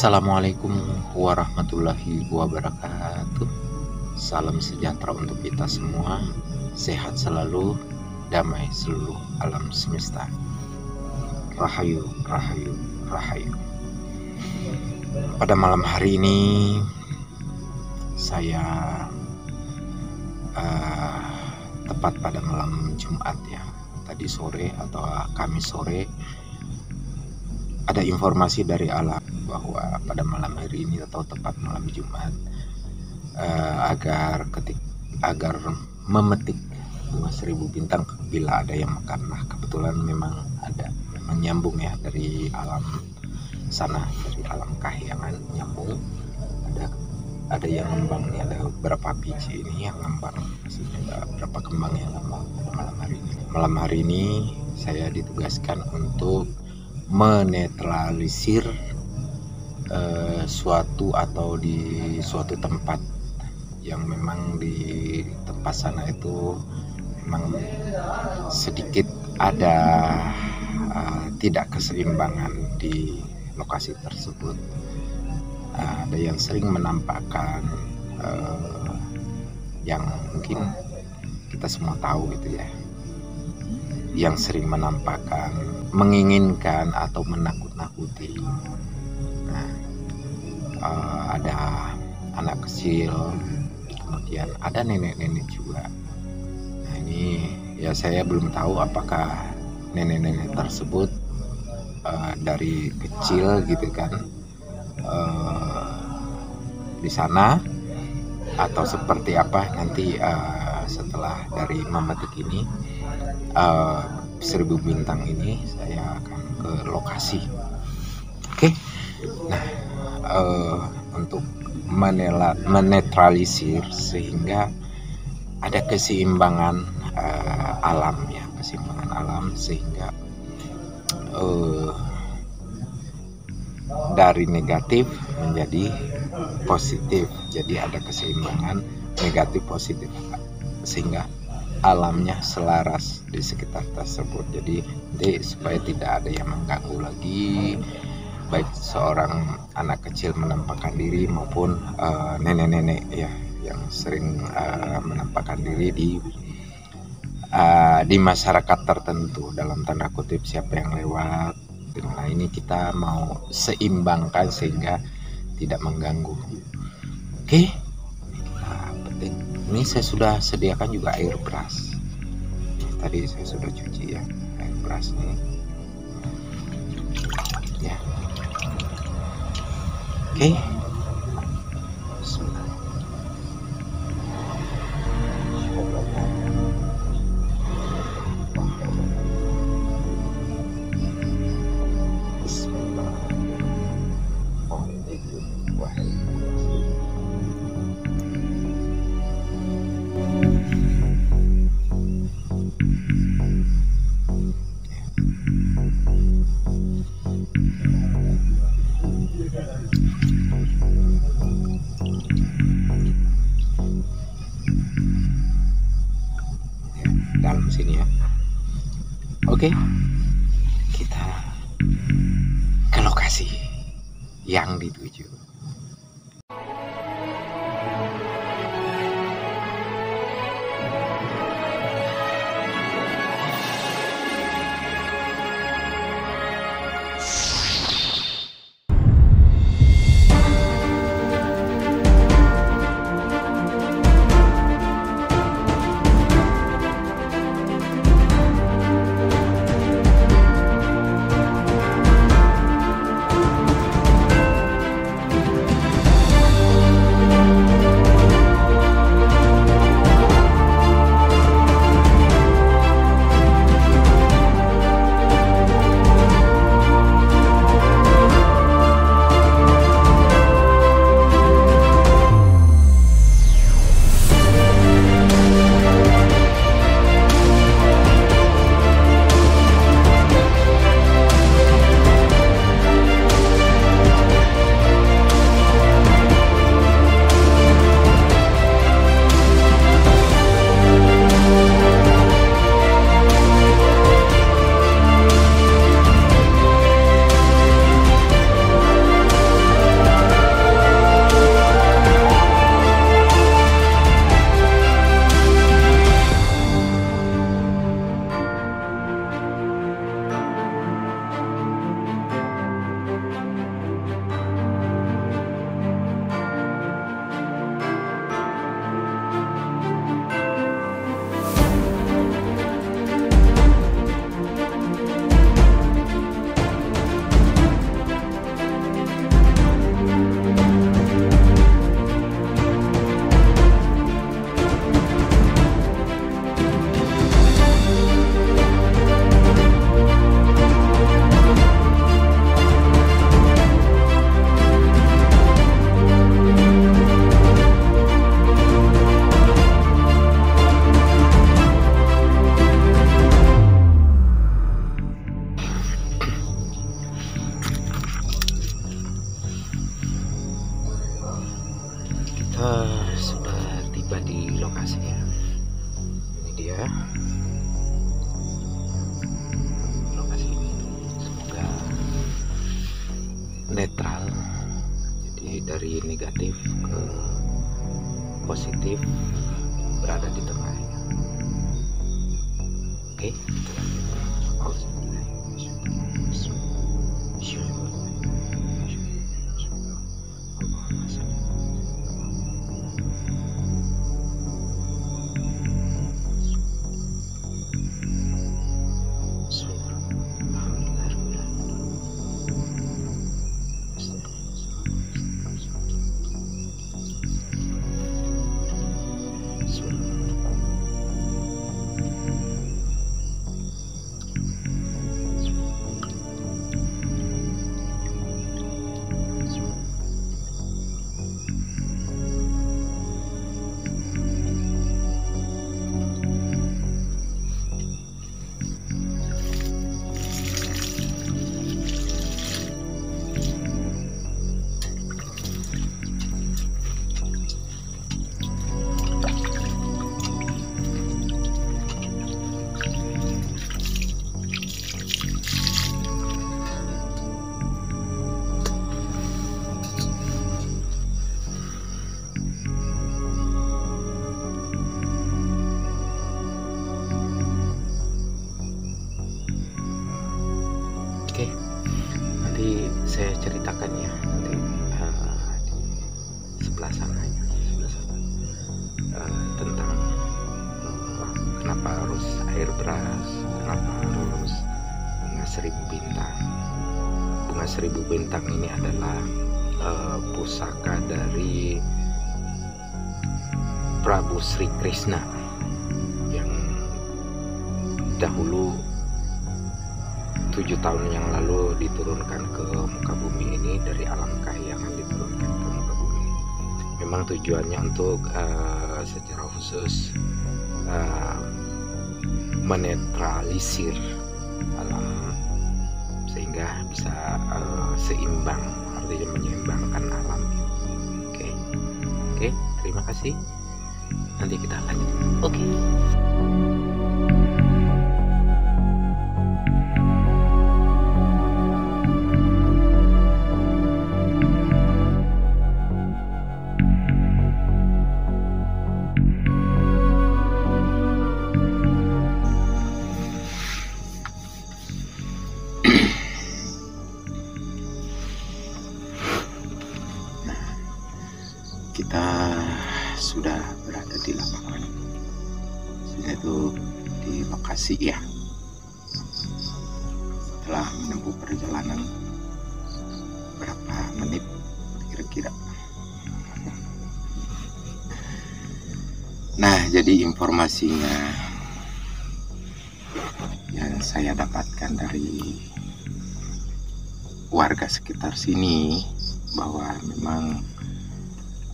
Assalamualaikum warahmatullahi wabarakatuh. Salam sejahtera untuk kita semua. Sehat selalu, damai seluruh alam semesta. Rahayu, rahayu, rahayu. Pada malam hari ini saya tepat pada malam Jumat ya. Tadi sore atau Kamis sore ada informasi dari alam bahwa pada malam hari ini atau tepat malam Jumat agar memetik bunga 1000 bintang bila ada yang mekar. Nah, kebetulan memang nyambung ya dari alam sana, dari alam kahyangan nyambung. Ada yang ngembang nih, ada beberapa biji ini yang ngembang, maksudnya ada berapa kembang yang ngembang pada malam hari ini. Malam hari ini saya ditugaskan untuk menetralisir suatu atau di suatu tempat yang memang di tempat sana itu memang sedikit ada tidak keseimbangan di lokasi tersebut. Ada yang sering menampakkan yang mungkin kita semua tahu gitu ya, yang sering menampakkan menginginkan atau menakut-nakuti. Nah, ada anak kecil, kemudian ada nenek-nenek juga. Nah, ini ya saya belum tahu apakah nenek-nenek tersebut dari kecil gitu kan di sana atau seperti apa. Nanti setelah dari memetik ini 1000 bintang ini saya akan ke lokasi. Oke. Nah, untuk menetralisir sehingga ada keseimbangan alam ya, keseimbangan alam sehingga dari negatif menjadi positif. Jadi ada keseimbangan negatif positif sehingga alamnya selaras di sekitar tersebut. Jadi supaya tidak ada yang mengganggu lagi, baik seorang anak kecil menampakkan diri maupun nenek-nenek ya yang sering menampakkan diri di masyarakat tertentu, dalam tanda kutip siapa yang lewat. Nah, ini kita mau seimbangkan sehingga tidak mengganggu. Oke, penting. Ini saya sudah sediakan juga air beras. Tadi saya sudah cuci ya air beras ini. Ya. Oke. Bismillah. Dalam sini ya. Oke, kita ke lokasi yang dituju. Sudah tiba di lokasi ya. Ini dia lokasi ini. Semoga netral, jadi dari negatif ke positif berada di tengah ya. Oke, kita lanjut. Oke, nanti saya ceritakan ya, nanti di sebelah sana ya, tentang kenapa harus air beras, kenapa harus bunga seribu bintang. Bunga seribu bintang ini adalah pusaka dari Prabu Sri Krishna yang dahulu 7 tahun yang lalu diturunkan ke muka bumi ini, dari alam kahyangan diturunkan ke muka bumi. Memang tujuannya untuk secara khusus menetralisir alam sehingga bisa seimbang, artinya menyeimbangkan alam. Oke, terima kasih. Nanti kita lanjut. Oke. Kita sudah berada di lapangan, yaitu di lokasi ya. Setelah menempuh perjalanan berapa menit kira-kira. Nah, jadi informasinya yang saya dapatkan dari warga sekitar sini bahwa memang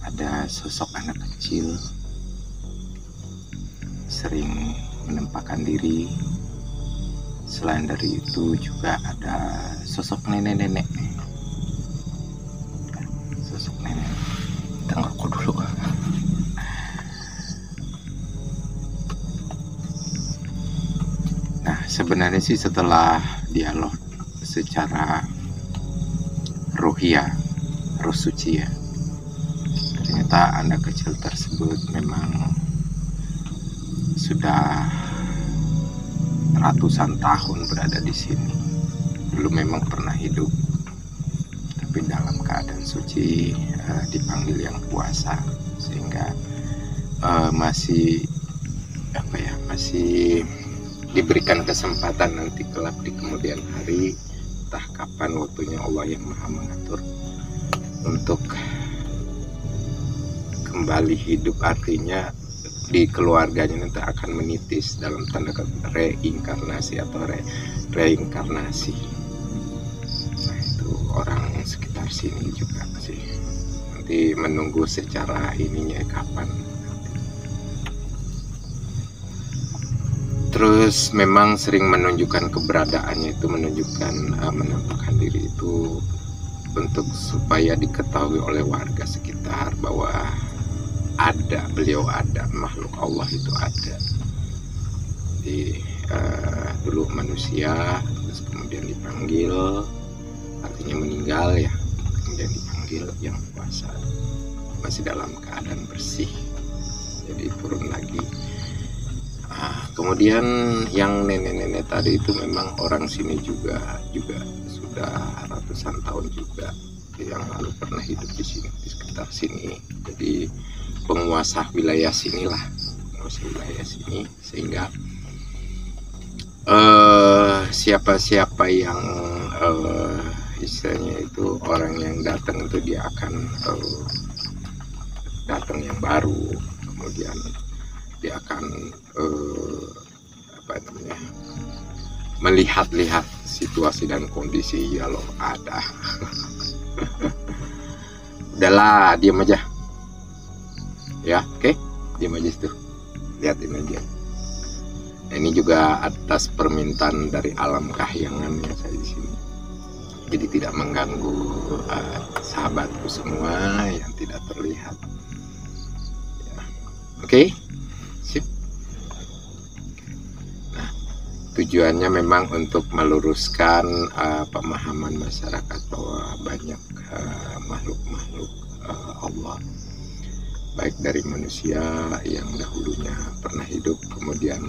ada sosok anak kecil sering menampakkan diri. Selain dari itu juga ada sosok nenek-nenek. Sosok nenek. Tengokku dulu. Nah, sebenarnya sih setelah dialog secara ruhiyah, roh suci ya, ternyata anak kecil tersebut memang sudah ratusan tahun berada di sini. Dulu memang pernah hidup, tapi dalam keadaan suci, dipanggil yang puasa, sehingga masih diberikan kesempatan nanti kelak di kemudian hari, entah kapan waktunya Allah yang Maha mengatur, untuk kembali hidup. Artinya di keluarganya nanti akan menitis dalam tanda kata reinkarnasi atau reinkarnasi. Nah, itu orang sekitar sini juga sih nanti menunggu secara ininya kapan. Terus memang sering menunjukkan keberadaannya, itu menunjukkan menampakkan diri itu untuk supaya diketahui oleh warga sekitar bahwa ada, beliau ada, makhluk Allah itu ada. Jadi dulu manusia, terus kemudian dipanggil, artinya meninggal ya, kemudian dipanggil yang puasa, masih dalam keadaan bersih, jadi turun lagi. Kemudian yang nenek-nenek tadi itu memang orang sini juga sudah ratusan tahun juga yang lalu pernah hidup di sini, di sekitar sini. Jadi penguasa wilayah sinilah, penguasa wilayah sini, sehingga siapa-siapa yang istilahnya itu orang yang datang itu dia akan datang yang baru, kemudian dia akan melihat-lihat situasi dan kondisi kalau ada. Udahlah, diam aja ya, oke? Diam aja situ, liatin aja. Ini juga atas permintaan dari alam kahyangan yang saya di sini, jadi tidak mengganggu sahabatku semua yang tidak terlihat ya. Oke, sip. Nah, tujuannya memang untuk meluruskan pemahaman masyarakat bahwa banyak makhluk-makhluk Allah, baik dari manusia yang dahulunya pernah hidup kemudian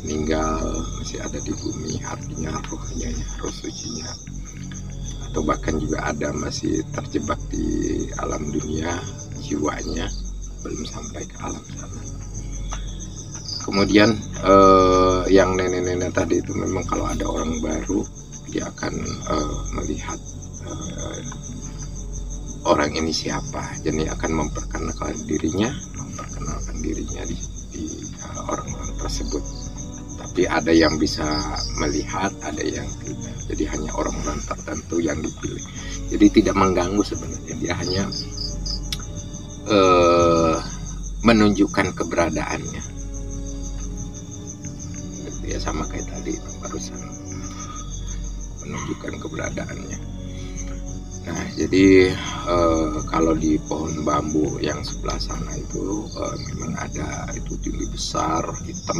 meninggal, masih ada di bumi, artinya rohnya ya, roh sucinya, atau bahkan juga ada masih terjebak di alam dunia, jiwanya belum sampai ke alam sana. Kemudian yang nenek-nenek tadi itu memang kalau ada orang baru, dia akan melihat orang ini siapa, jadi akan memperkenalkan dirinya di orang-orang tersebut. Tapi ada yang bisa melihat, ada yang tidak, jadi hanya orang-orang tertentu yang dipilih. Jadi tidak mengganggu sebenarnya, dia hanya menunjukkan keberadaannya gitu ya, sama kayak tadi barusan menunjukkan keberadaannya. Nah, jadi kalau di pohon bambu yang sebelah sana itu memang ada itu tinggi besar hitam,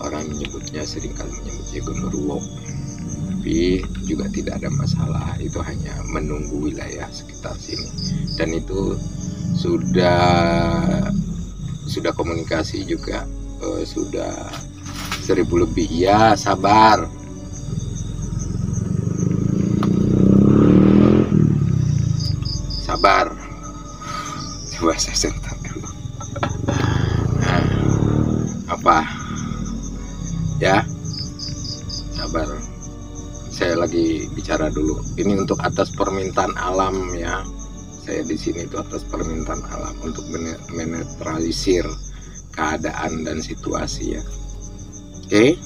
orang menyebutnya, seringkali menyebutnya genderuwo, tapi juga tidak ada masalah, itu hanya menunggu wilayah sekitar sini. Dan itu sudah komunikasi juga, sudah 1000 lebih. Ya, sabar. Sabar, coba saya sentak dulu. Nah, apa ya, sabar, saya lagi bicara dulu. Ini untuk atas permintaan alam ya, saya di sini itu atas permintaan alam untuk menetralisir keadaan dan situasi ya. Oke.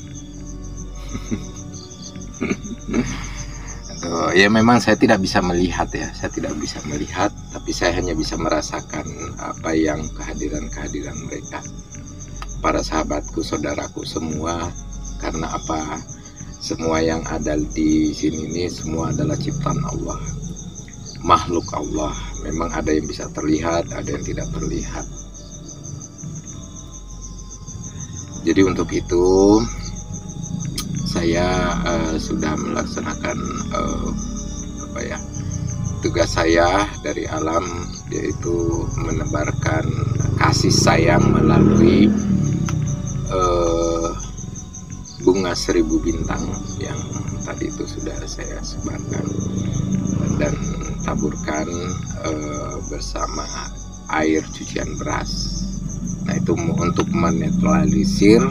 Ya memang saya tidak bisa melihat ya, saya tidak bisa melihat, tapi saya hanya bisa merasakan apa yang kehadiran mereka, para sahabatku, saudaraku semua. Karena apa? Semua yang ada di sini ini semua adalah ciptaan Allah, makhluk Allah. Memang ada yang bisa terlihat, ada yang tidak terlihat. Jadi untuk itu saya sudah melaksanakan tugas saya dari alam, yaitu menebarkan kasih sayang melalui bunga 1000 bintang yang tadi itu sudah saya sebarkan dan taburkan bersama air cucian beras. Nah, itu untuk menetralisir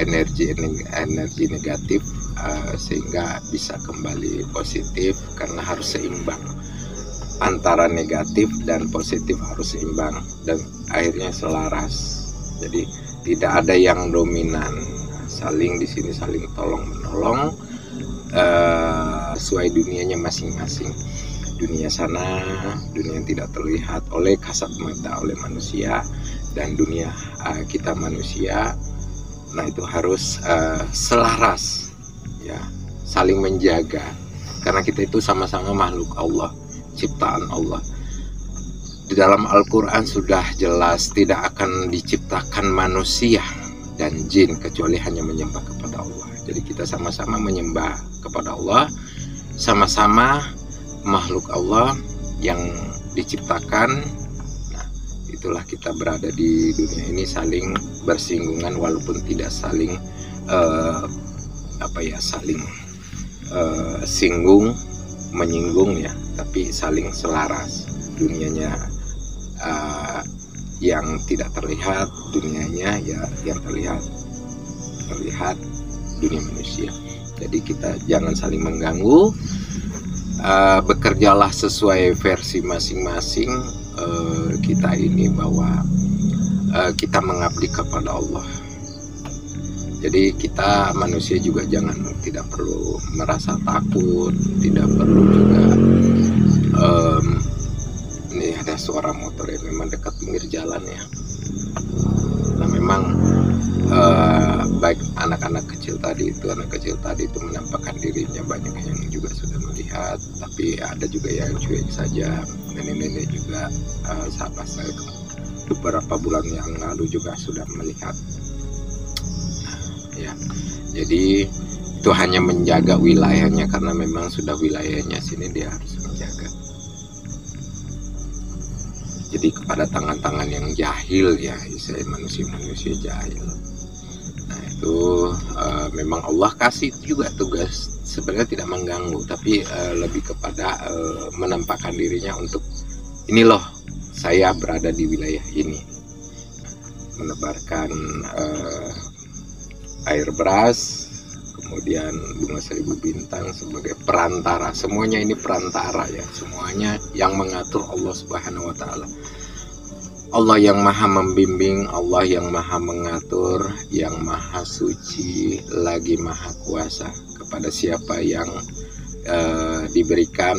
energi negatif, sehingga bisa kembali positif, karena harus seimbang antara negatif dan positif, harus seimbang dan akhirnya selaras. Jadi tidak ada yang dominan, saling di sini saling tolong menolong sesuai dunianya masing-masing. Dunia sana, dunia yang tidak terlihat oleh kasat mata oleh manusia, dan dunia kita manusia. Nah, itu harus selaras ya, saling menjaga, karena kita itu sama-sama makhluk Allah, ciptaan Allah. Di dalam Al-Quran sudah jelas tidak akan diciptakan manusia dan jin kecuali hanya menyembah kepada Allah. Jadi kita sama-sama menyembah kepada Allah, sama-sama makhluk Allah yang diciptakan. Nah, itulah kita berada di dunia ini saling bersinggungan walaupun tidak saling saling singgung menyinggung ya, tapi saling selaras. Dunianya yang tidak terlihat, dunianya ya yang terlihat dunia manusia. Jadi kita jangan saling mengganggu, bekerjalah sesuai versi masing-masing. Kita ini bahwa kita mengabdi kepada Allah. Jadi kita manusia juga tidak perlu merasa takut, tidak perlu juga ini ada suara motor yang memang dekat pinggir jalan ya. Nah memang baik anak kecil tadi itu menampakkan dirinya, banyak yang juga sudah melihat, tapi ada juga yang cuek saja. Nenek-nenek juga sahabat saya beberapa bulan yang lalu juga sudah melihat. Ya, jadi itu hanya menjaga wilayahnya karena memang sudah wilayahnya sini, dia harus menjaga. Jadi kepada tangan-tangan yang jahil ya, saya manusia jahil. Nah itu memang Allah kasih juga tugas, sebenarnya tidak mengganggu, tapi lebih kepada menampakkan dirinya untuk ini loh, saya berada di wilayah ini, menebarkan air beras, kemudian bunga 1000 bintang sebagai perantara. Semuanya ini perantara ya, semuanya yang mengatur Allah Subhanahu wa taala. Allah yang maha membimbing, Allah yang maha mengatur, yang maha suci, lagi maha kuasa. Kepada siapa yang diberikan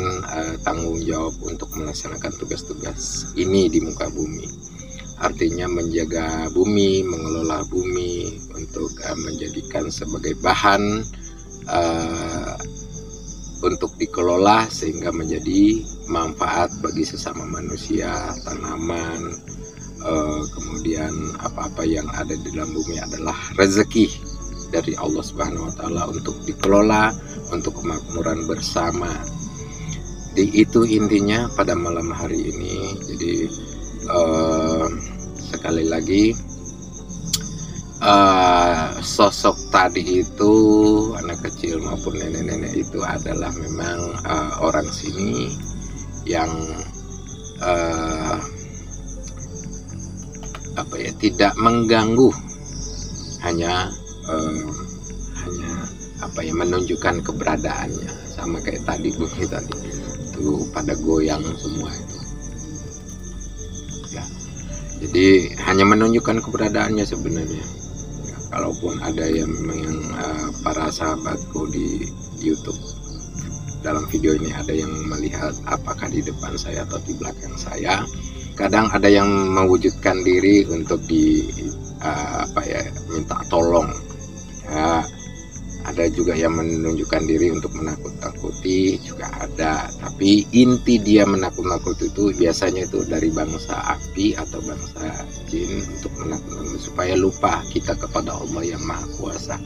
tanggung jawab untuk melaksanakan tugas-tugas ini di muka bumi. Artinya menjaga bumi, mengelola bumi untuk menjadikan sebagai bahan untuk dikelola sehingga menjadi manfaat bagi sesama manusia, tanaman, kemudian apa-apa yang ada di dalam bumi adalah rezeki dari Allah Subhanahu wa taala untuk dikelola untuk kemakmuran bersama. Itu intinya pada malam hari ini. Jadi sekali lagi sosok tadi itu anak kecil maupun nenek-nenek itu adalah memang orang sini yang tidak mengganggu, hanya menunjukkan keberadaannya, sama kayak tadi bunyi tadi itu pada goyang semua itu. Jadi hanya menunjukkan keberadaannya sebenarnya. Ya, kalaupun ada yang para sahabatku di YouTube dalam video ini ada yang melihat apakah di depan saya atau di belakang saya, kadang ada yang mewujudkan diri untuk minta tolong. Ya, ada juga yang menunjukkan diri untuk menakut-nakuti juga ada, tapi inti dia menakut-nakuti itu biasanya itu dari bangsa api atau bangsa jin untuk menakut-nakuti supaya lupa kita kepada Allah yang Maha Kuasa,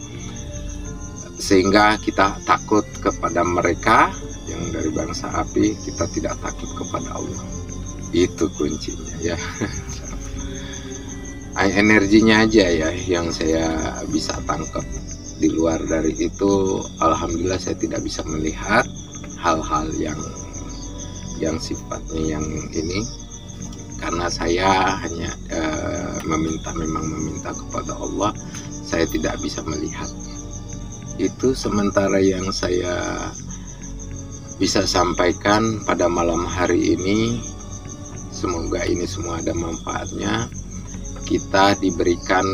sehingga kita takut kepada mereka yang dari bangsa api, kita tidak takut kepada Allah. Itu kuncinya ya. Energinya aja ya yang saya bisa tangkap. Di luar dari itu alhamdulillah saya tidak bisa melihat hal-hal yang sifatnya yang ini, karena saya hanya meminta kepada Allah. Saya tidak bisa melihat itu. Sementara yang saya bisa sampaikan pada malam hari ini, semoga ini semua ada manfaatnya. Kita diberikan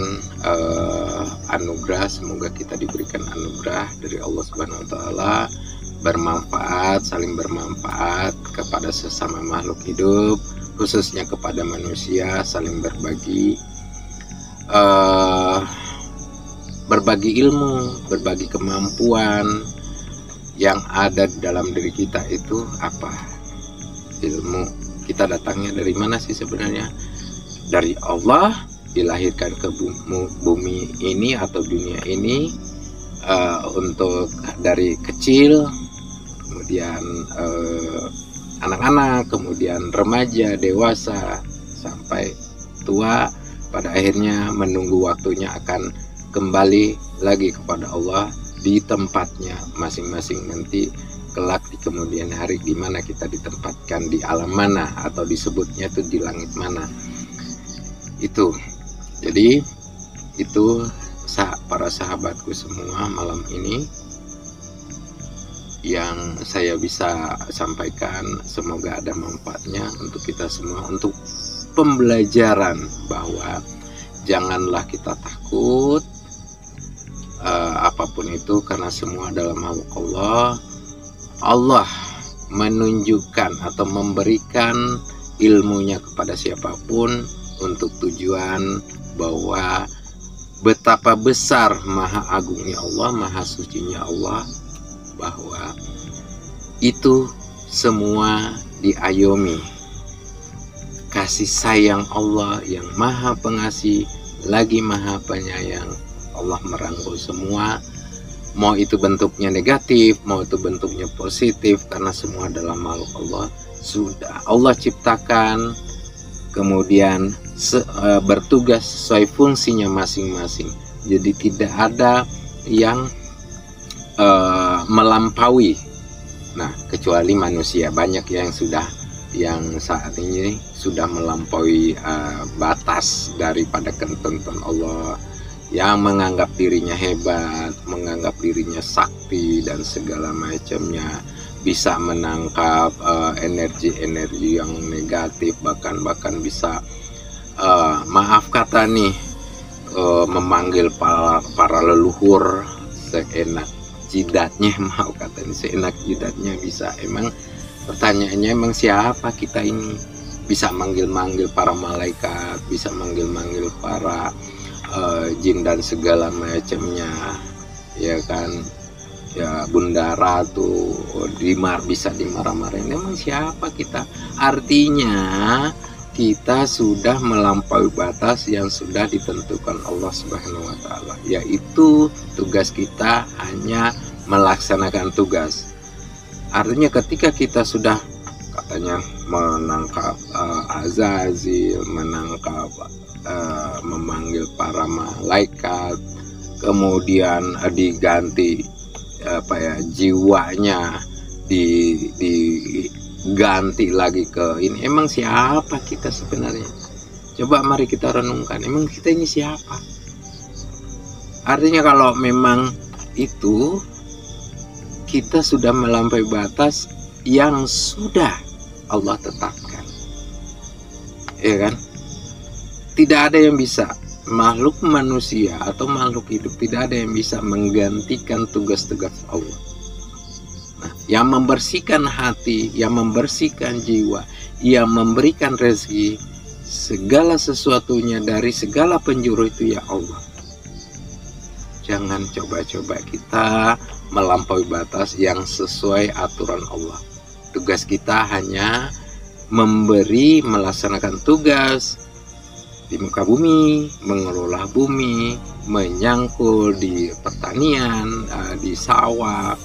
anugerah, semoga kita diberikan anugerah dari Allah Subhanahu wa taala, bermanfaat, saling bermanfaat kepada sesama makhluk hidup, khususnya kepada manusia, saling berbagi ilmu, berbagi kemampuan yang ada di dalam diri kita itu apa. ilmu kita datangnya dari mana sih sebenarnya? Dari Allah, dilahirkan ke bumi ini atau dunia ini untuk dari kecil, kemudian anak-anak, kemudian remaja, dewasa, sampai tua, pada akhirnya menunggu waktunya akan kembali lagi kepada Allah di tempatnya masing-masing nanti kelak di kemudian hari, di mana kita ditempatkan, di alam mana, atau disebutnya itu di langit mana. Itu jadi itu para sahabatku semua, malam ini yang saya bisa sampaikan, semoga ada manfaatnya untuk kita semua, untuk pembelajaran bahwa janganlah kita takut apapun itu, karena semua adalah makhluk Allah. Allah menunjukkan atau memberikan ilmunya kepada siapapun untuk tujuan bahwa betapa besar maha agungnya Allah, maha sucinya Allah, bahwa itu semua diayomi kasih sayang Allah yang maha pengasih lagi maha penyayang. Allah merangkul semua, mau itu bentuknya negatif, mau itu bentuknya positif, karena semua adalah makhluk Allah. Sudah Allah ciptakan, kemudian bertugas sesuai fungsinya masing-masing. Jadi tidak ada yang melampaui. Nah, kecuali manusia, banyak yang saat ini sudah melampaui batas daripada ketentuan Allah, yang menganggap dirinya hebat, menganggap dirinya sakti dan segala macamnya, bisa menangkap energi-energi yang negatif, bahkan bisa maaf kata nih, memanggil para leluhur seenak jidatnya, maaf kata ini, seenak jidatnya bisa. Emang pertanyaannya, emang siapa kita ini? Bisa manggil-manggil para malaikat, bisa manggil-manggil para jin dan segala macamnya, ya kan? Ya, Bunda Ratu bisa dimarah-marahin. Emang siapa kita? Artinya kita sudah melampaui batas yang sudah ditentukan Allah Subhanahu wa Ta'ala, yaitu tugas kita hanya melaksanakan tugas. Artinya ketika kita sudah katanya menangkap Azazil, menangkap memanggil para malaikat, kemudian diganti jiwanya diganti lagi ke ini. Emang siapa kita sebenarnya? Coba mari kita renungkan, emang kita ini siapa? Artinya kalau memang itu kita sudah melampaui batas yang sudah Allah tetapkan, ya kan? Tidak ada yang bisa, makhluk manusia atau makhluk hidup, tidak ada yang bisa menggantikan tugas-tugas Allah. Nah, yang membersihkan hati, yang membersihkan jiwa, yang memberikan rezeki, segala sesuatunya dari segala penjuru itu ya Allah. Jangan coba-coba kita melampaui batas yang sesuai aturan Allah. Tugas kita hanya melaksanakan tugas di muka bumi, mengelola bumi, menyangkul di pertanian, di sawah,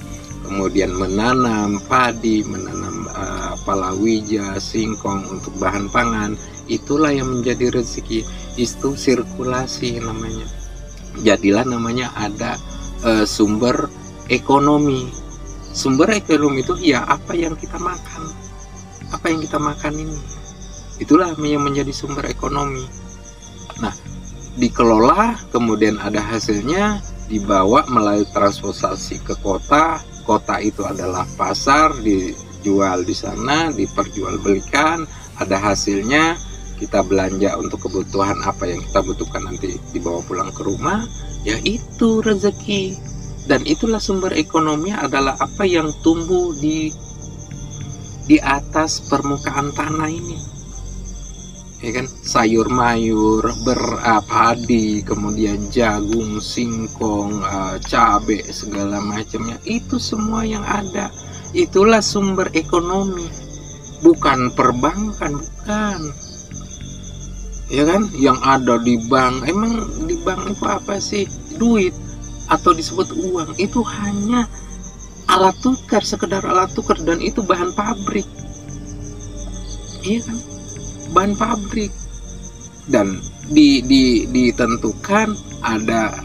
kemudian menanam padi, menanam palawija, singkong untuk bahan pangan. Itulah yang menjadi rezeki. Itu sirkulasi namanya. Jadilah namanya ada sumber ekonomi. Sumber ekonomi itu ya apa yang kita makan. Apa yang kita makan ini, itulah yang menjadi sumber ekonomi. Nah, dikelola, kemudian ada hasilnya, dibawa melalui transportasi ke kota. Kota itu adalah pasar, dijual di sana, diperjualbelikan, ada hasilnya, kita belanja untuk kebutuhan apa yang kita butuhkan, nanti dibawa pulang ke rumah, yaitu rezeki. Dan itulah sumber ekonomi, adalah apa yang tumbuh di atas permukaan tanah ini, ya kan? Sayur mayur, padi, kemudian jagung, singkong, cabai, segala macamnya, itu semua yang ada, itulah sumber ekonomi. bukan perbankan, bukan. Ya kan, yang ada di bank, emang di bank itu apa sih? Duit atau disebut uang itu hanya alat tukar, sekedar alat tukar, dan itu bahan pabrik. Iya kan, bahan pabrik, dan ditentukan ada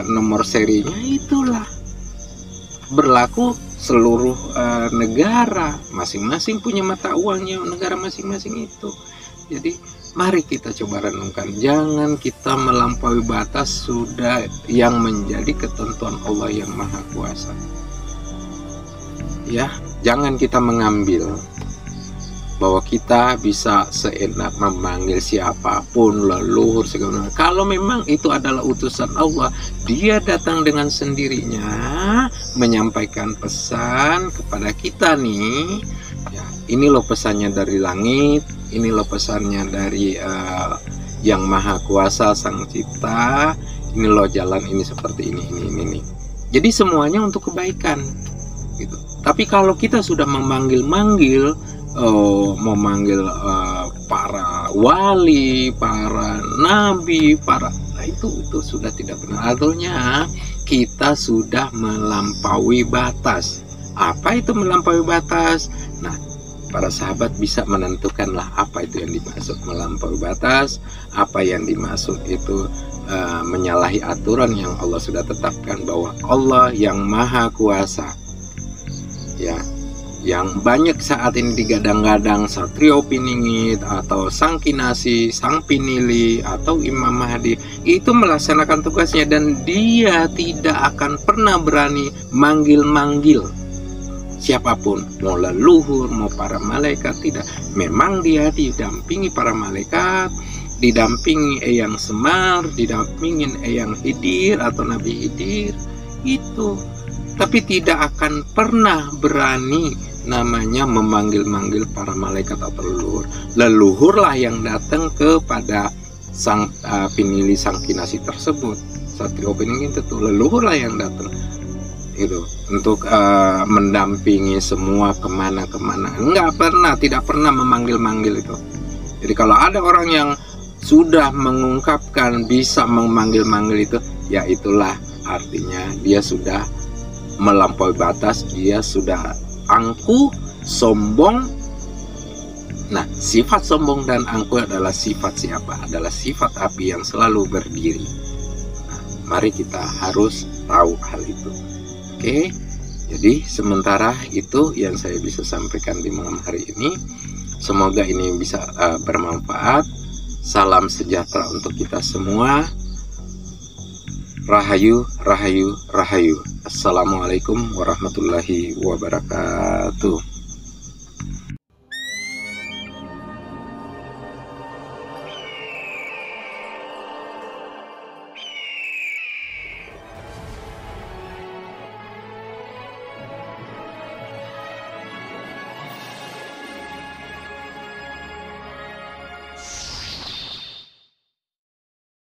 nomor serinya, itulah berlaku seluruh negara, masing-masing punya mata uangnya negara masing-masing itu. Jadi mari kita coba renungkan, jangan kita melampaui batas sudah yang menjadi ketentuan Allah yang Maha Kuasa. Ya, jangan kita mengambil bahwa kita bisa seenak memanggil siapapun, leluhur segala macam. Kalau memang itu adalah utusan Allah, dia datang dengan sendirinya menyampaikan pesan kepada kita nih. Ya, ini loh pesannya dari langit, ini loh pesannya dari yang Maha Kuasa Sang Cipta. Ini loh jalan ini seperti ini. Jadi semuanya untuk kebaikan, gitu. Tapi kalau kita sudah memanggil-manggil, memanggil para wali, para nabi, nah itu sudah tidak benar. Artinya kita sudah melampaui batas. Apa itu melampaui batas? Nah, para sahabat bisa menentukanlah apa itu yang dimaksud melampaui batas, apa yang dimaksud itu menyalahi aturan yang Allah sudah tetapkan, bahwa Allah yang Maha Kuasa, ya, yang banyak saat ini digadang-gadang Satrio Piningit atau Sang Kinasi, Sang Pinili atau Imam Mahdi, itu melaksanakan tugasnya, dan dia tidak akan pernah berani manggil-manggil siapapun, mau leluhur, mau para malaikat, tidak. Memang dia didampingi para malaikat, didampingi Eyang Semar, didampingin Eyang Hidir atau Nabi Hidir, itu. Tapi tidak akan pernah berani namanya memanggil-manggil para malaikat atau leluhur. Leluhurlah yang datang kepada Sang Pinili, Sang Kinasi tersebut, Satrio Piningit itu leluhurlah yang datang itu untuk mendampingi semua kemana-kemana. Tidak pernah memanggil-manggil itu. Jadi kalau ada orang yang sudah mengungkapkan bisa memanggil-manggil itu, ya itulah artinya dia sudah melampaui batas, dia sudah angkuh, sombong. Nah, sifat sombong dan angkuh adalah sifat siapa? Adalah sifat api yang selalu berdiri. Nah, mari kita harus tahu hal itu. Oke, jadi sementara itu yang saya bisa sampaikan di malam hari ini. Semoga ini bisa bermanfaat. Salam sejahtera untuk kita semua. Rahayu, rahayu, rahayu. Assalamualaikum warahmatullahi wabarakatuh.